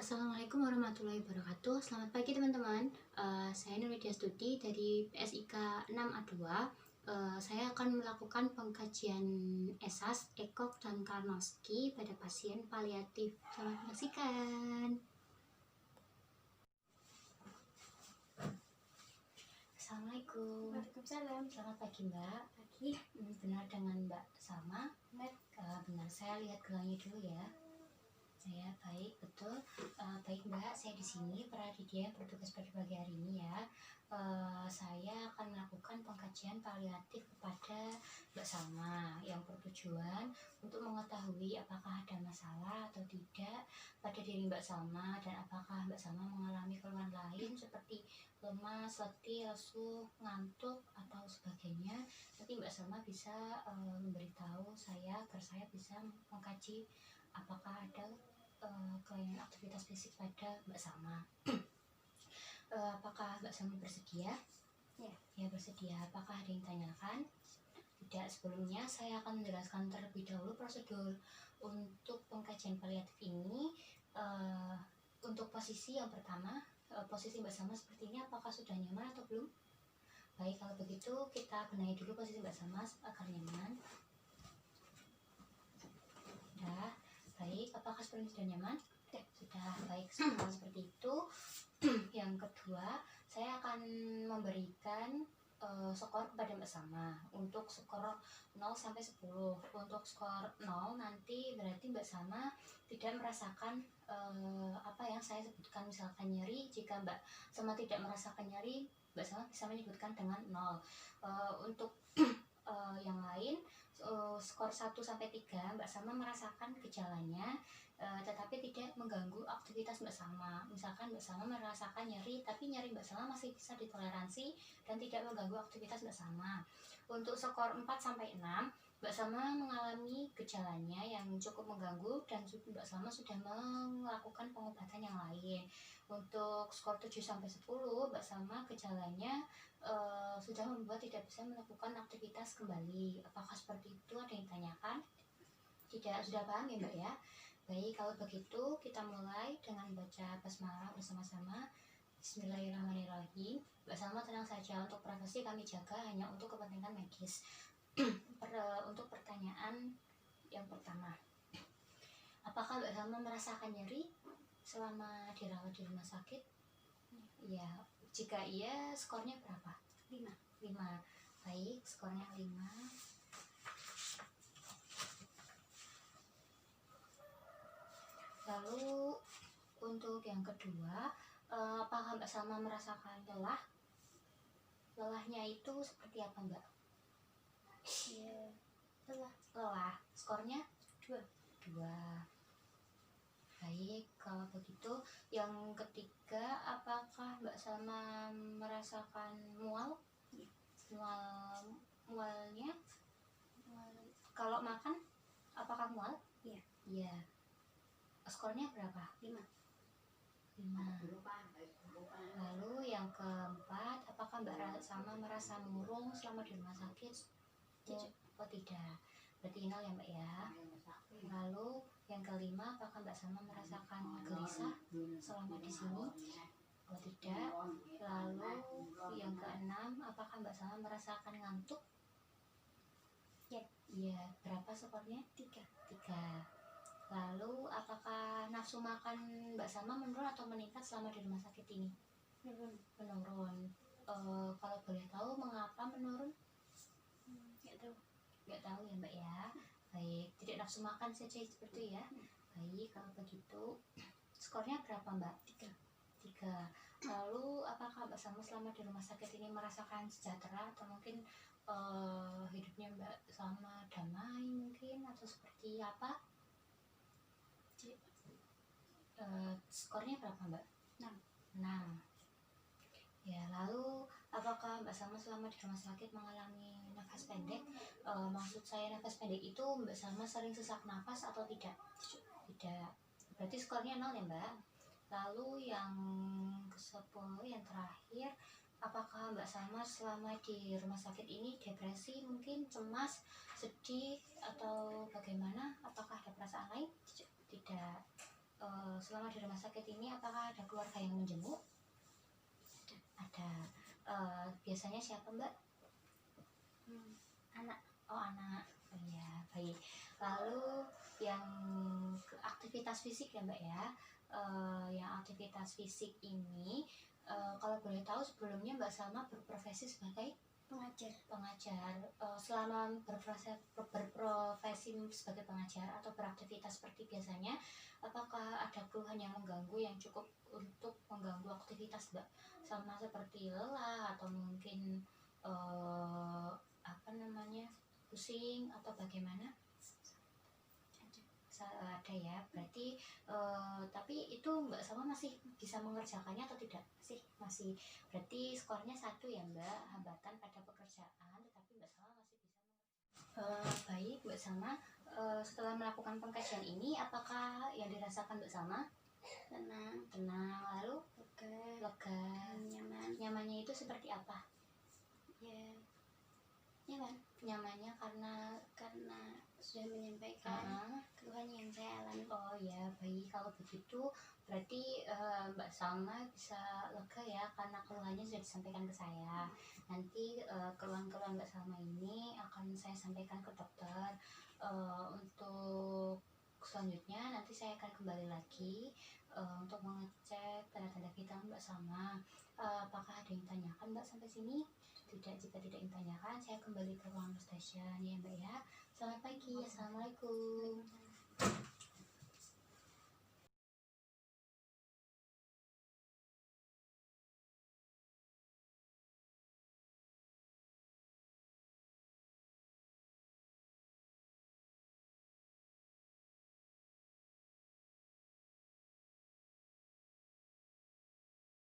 Assalamualaikum warahmatullahi wabarakatuh. Selamat pagi teman-teman. Saya Nur Widya Stuti dari PSIK 6A2. Saya akan melakukan pengkajian ESAS, ECOG, dan Karnowski pada pasien paliatif. Selamat menyaksikan. Assalamualaikum. Waalaikumsalam. Selamat pagi Mbak. Pagi. Benar dengan Mbak Salma? Benar. Saya lihat gelangnya dulu ya. Saya baik, betul. Baik Mbak, saya di sini Pradidia bertugas pada pagi hari ini ya. Saya akan melakukan pengkajian paliatif kepada Mbak Salma yang bertujuan untuk mengetahui apakah ada masalah atau tidak pada diri Mbak Salma dan apakah Mbak Salma mengalami keluhan lain seperti lemas, letih, lesu, ngantuk atau sebagainya. Nanti Mbak Salma bisa memberitahu saya agar saya bisa mengkaji apakah ada kelainan aktivitas fisik pada Mbak Salma. Apakah Mbak Salma bersedia? Ya bersedia. Apakah ada yang tanyakan? Tidak. Sebelumnya saya akan menjelaskan terlebih dahulu prosedur untuk pengkajian paliatif ini. Untuk posisi yang pertama, posisi Mbak Salma seperti ini, apakah sudah nyaman atau belum? Baik, kalau begitu kita benahi dulu posisi Mbak Salma agar nyaman. Sudah. Baik, apakah seperti sudah nyaman? Sudah. Baik, seperti itu. Yang kedua, saya akan memberikan skor kepada Mbak Salma untuk skor 0 sampai 10. Untuk skor 0 nanti berarti Mbak Salma tidak merasakan apa yang saya sebutkan, misalkan nyeri. Jika Mbak Salma tidak merasakan nyeri, Mbak Salma bisa menyebutkan dengan 0. Untuk yang lain, skor 1 sampai 3 Mbak Salma merasakan gejalanya tetapi tidak mengganggu aktivitas Mbak Salma. Misalkan Mbak Salma merasakan nyeri tapi nyeri Mbak Salma masih bisa ditoleransi dan tidak mengganggu aktivitas Mbak Salma. Untuk skor 4 sampai 6 Mbak Salma mengalami gejalanya yang cukup mengganggu dan Mbak Salma sudah melakukan pengobatan yang lain. Untuk skor 7 sampai 10 Mbak Salma gejalanya sudah membuat tidak bisa melakukan aktivitas kembali. Apakah seperti itu? Ada yang tanyakan? Tidak, sudah paham ya Mbak ya? Baik, kalau begitu kita mulai dengan baca basmalah bersama-sama. Bismillahirrahmanirrahim. Mbak Salma tenang saja, untuk privasi kami jaga hanya untuk kepentingan medis. Untuk pertanyaan yang pertama, apakah Mbak Salma merasakan nyeri selama dirawat di rumah sakit? Ya, jika iya skornya berapa? 5. Baik, skornya 5. Lalu untuk yang kedua, apakah Mbak Salma merasakan lelah? Lelahnya itu seperti apa Mbak? Ya, Lelah. Skornya 2. Baik, kalau begitu yang ketiga, apakah Mbak Salma merasakan mual? Mualnya? Kalau makan, apakah mual? Iya. Skornya berapa? 5. Lalu yang keempat, apakah Mbak Salma merasa murung selama di rumah sakit? Oh tidak. Berarti 0 ya Mbak ya. Lalu yang kelima, apakah Mbak Salma merasakan gelisah selama di sini? Oh tidak. Lalu yang keenam, apakah Mbak Salma merasakan ngantuk? Iya. Berapa skornya? 3. Lalu apakah nafsu makan Mbak Salma menurun atau meningkat selama di rumah sakit ini? Menurun. Kalau boleh tahu mengapa menurun? Nggak tahu ya Mbak ya. Baik, tidak nafsu makan saja seperti ya. Baik, kalau begitu skornya berapa Mbak? 3. Lalu apakah Mbak Salma selama di rumah sakit ini merasakan sejahtera atau mungkin hidupnya Mbak Salma damai mungkin atau seperti apa? Skornya berapa Mbak? 6. Ya, lalu apakah Mbak Salma selama di rumah sakit mengalami nafas pendek? Maksud saya nafas pendek itu Mbak Salma sering sesak nafas atau tidak? Tidak. Berarti skornya 0 ya Mbak. Lalu yang ke-10, yang terakhir, apakah Mbak Salma selama di rumah sakit ini depresi, mungkin cemas, sedih atau bagaimana? Apakah ada perasaan lain? Tidak. selama di rumah sakit ini apakah ada keluarga yang menjenguk? Ada. Biasanya siapa Mbak? Anak. Oh anak. Oh, ya baik. Lalu yang aktivitas fisik ya Mbak ya. Yang aktivitas fisik ini kalau boleh tahu sebelumnya Mbak Salma berprofesi sebagai pengajar. Selama berprofesi sebagai pengajar atau beraktivitas seperti biasanya, apakah ada keluhan yang mengganggu yang cukup untuk mengganggu aktivitas Mbak Salma seperti lelah atau mungkin pusing atau bagaimana? Ada ya, berarti tapi itu Mbak Salma masih bisa mengerjakannya atau tidak? Masih. Berarti skornya 1 ya Mbak, hambatan pada pekerjaan, tetapi Mbak Salma masih bisa baik Mbak Salma, setelah melakukan pengkajian ini apakah yang dirasakan Mbak Salma? Tenang, lalu lega, nyamannya itu seperti apa? Ya, Nyamannya karena sudah menyampaikan keluhan yang saya alami. Oh ya baik, kalau begitu berarti Mbak Salma bisa lega ya karena keluhannya sudah disampaikan ke saya. Nanti keluhan-keluhan Mbak Salma ini akan saya sampaikan ke dokter. Untuk selanjutnya nanti saya akan kembali lagi untuk mengecek tanda-tanda vital Mbak Salma. Apakah ada yang tanyakan Mbak sampai sini? Tidak, jika tidak ditanyakan saya kembali ke ruang station ya Mbak ya. Selamat pagi, assalamualaikum.